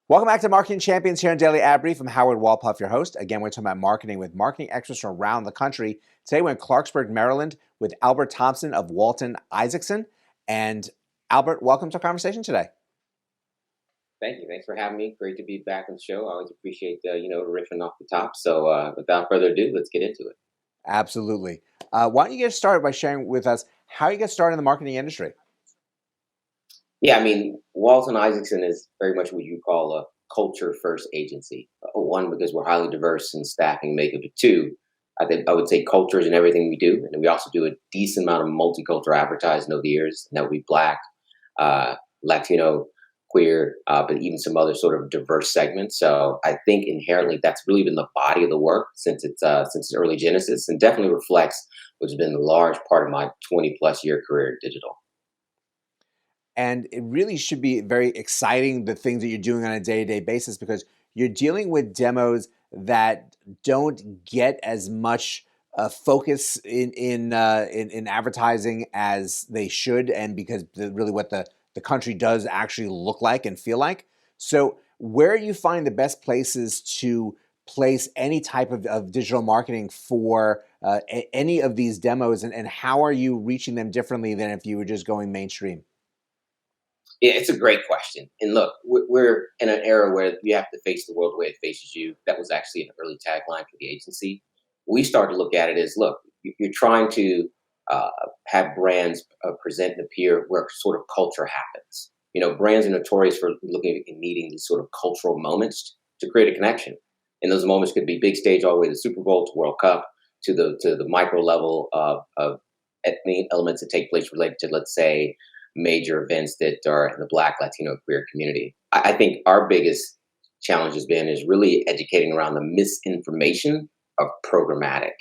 Welcome back to Marketing Champions here on Daily Ad Brief. I'm Howard Walpuff, your host. Again, we're talking about marketing with marketing experts from around the country. Today, we're in Clarksburg, Maryland with Albert Thompson of Walton Isaacson. And Albert, welcome to our conversation today. Thank you. Thanks for having me. Great to be back on the show. I always appreciate, riffing off the top. So without further ado, let's get into it. Absolutely. Why don't you get started by sharing with us how you get started in the marketing industry? Yeah, I mean, Walton Isaacson is very much what you call a culture first agency. One, because we're highly diverse in staffing makeup. But two, I would say culture is in everything we do. And we also do a decent amount of multicultural advertising over the years. And that would be Black, Latino, queer, but even some other sort of diverse segments. So I think inherently that's really been the body of the work since its early genesis, and definitely reflects what's been a large part of my 20+ year career in digital. And it really should be very exciting, the things that you're doing on a day-to-day basis, because you're dealing with demos that don't get as much focus in advertising as they should, and because really what the country does actually look like and feel like. So where you find the best places to place any type of digital marketing for any of these demos, and how are you reaching them differently than if you were just going mainstream? Yeah, it's a great question. And look, we're in an era where you have to face the world the way it faces you. That was actually an early tagline for the agency. We started to look at it as, look, you're trying to have brands present and appear where sort of culture happens. You know, brands are notorious for looking and needing these sort of cultural moments to create a connection. And those moments could be big stage all the way to Super Bowl, to World Cup, to the micro level of ethnic elements that take place related to, let's say, major events that are in the Black, Latino, queer community. I think our biggest challenge has been is really educating around the misinformation of programmatic,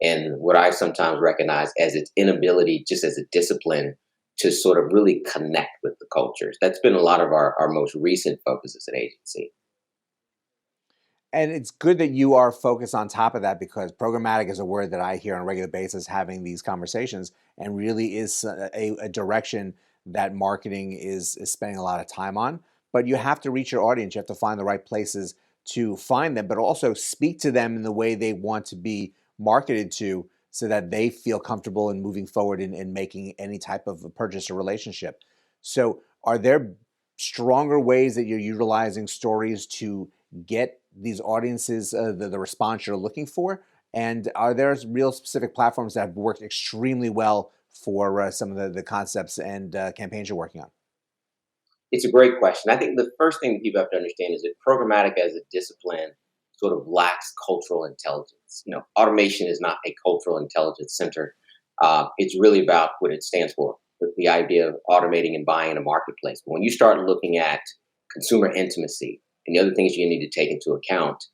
and what I sometimes recognize as its inability, just as a discipline, to sort of really connect with the cultures. That's been a lot of our most recent focus as an agency. And it's good that you are focused on top of that, because programmatic is a word that I hear on a regular basis having these conversations, and really is a direction that marketing is spending a lot of time on. But you have to reach your audience. You have to find the right places to find them, but also speak to them in the way they want to be marketed to, so that they feel comfortable in moving forward in making any type of a purchase or relationship. So are there stronger ways that you're utilizing stories to get these audiences the response you're looking for? And are there real specific platforms that have worked extremely well for some of the concepts and campaigns you're working on? It's a great question. I think the first thing that people have to understand is that programmatic as a discipline sort of lacks cultural intelligence. You know, automation is not a cultural intelligence center. It's really about what it stands for, the idea of automating and buying in a marketplace. But when you start looking at consumer intimacy and the other things you need to take into account,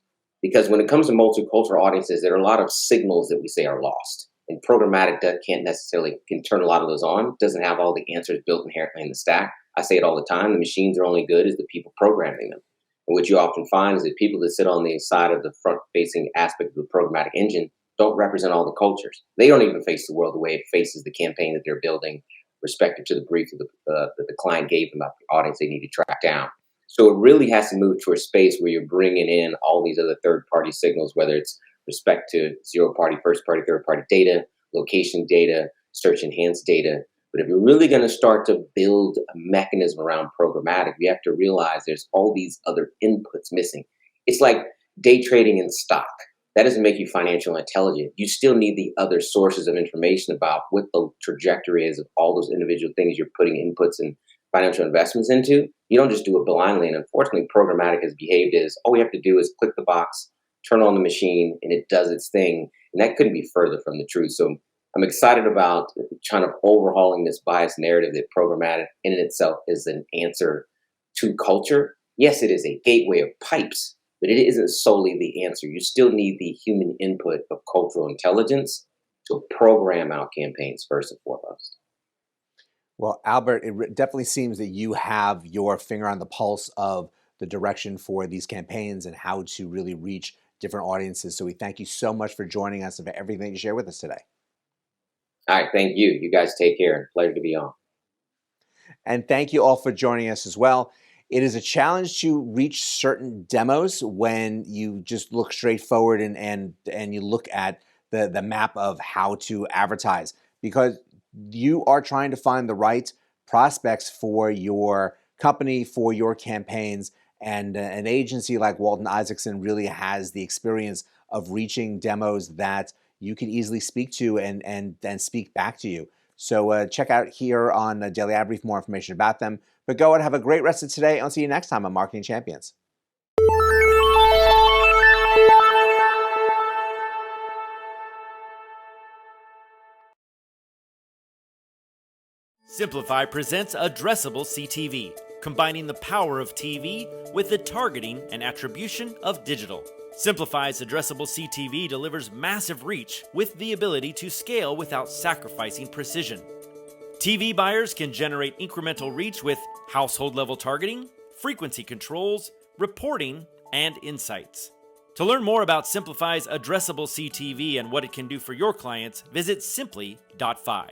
because when it comes to multicultural audiences, there are a lot of signals that we say are lost. And programmatic can't necessarily can turn a lot of those on. Doesn't have all the answers built inherently in the stack. I say it all the time. The machines are only good as the people programming them. And what you often find is that people that sit on the side of the front-facing aspect of the programmatic engine don't represent all the cultures. They don't even face the world the way it faces the campaign that they're building, respective to the brief that the client gave them about the audience they need to track down. So it really has to move to a space where you're bringing in all these other third-party signals, whether it's respect to zero-party, first-party, third-party data, location data, search-enhanced data. But if you're really going to start to build a mechanism around programmatic, you have to realize there's all these other inputs missing. It's like day trading in stock. That doesn't make you financially intelligent. You still need the other sources of information about what the trajectory is of all those individual things you're putting inputs and financial investments into. You don't just do it blindly. And unfortunately, programmatic has behaved as all we have to do is click the box, turn on the machine, and it does its thing. And that couldn't be further from the truth. So I'm excited about trying to overhauling this biased narrative that programmatic in itself is an answer to culture. Yes, it is a gateway of pipes, but it isn't solely the answer. You still need the human input of cultural intelligence to program out campaigns first and foremost. Well, Albert, it definitely seems that you have your finger on the pulse of the direction for these campaigns and how to really reach different audiences. So we thank you so much for joining us and for everything you share with us today. All right, thank you. You guys take care. Pleasure to be on. And thank you all for joining us as well. It is a challenge to reach certain demos when you just look straight forward and you look at the map of how to advertise, because you are trying to find the right prospects for your company, for your campaigns. And an agency like Walton Isaacson really has the experience of reaching demos that you can easily speak to and speak back to you. So check out here on Daily Ad Brief more information about them. But go and have a great rest of today. And I'll see you next time on Marketing Champions. Simplify presents Addressable CTV, combining the power of TV with the targeting and attribution of digital. Simplify's Addressable CTV delivers massive reach with the ability to scale without sacrificing precision. TV buyers can generate incremental reach with household-level targeting, frequency controls, reporting, and insights. To learn more about Simplify's Addressable CTV and what it can do for your clients, visit simply.fi.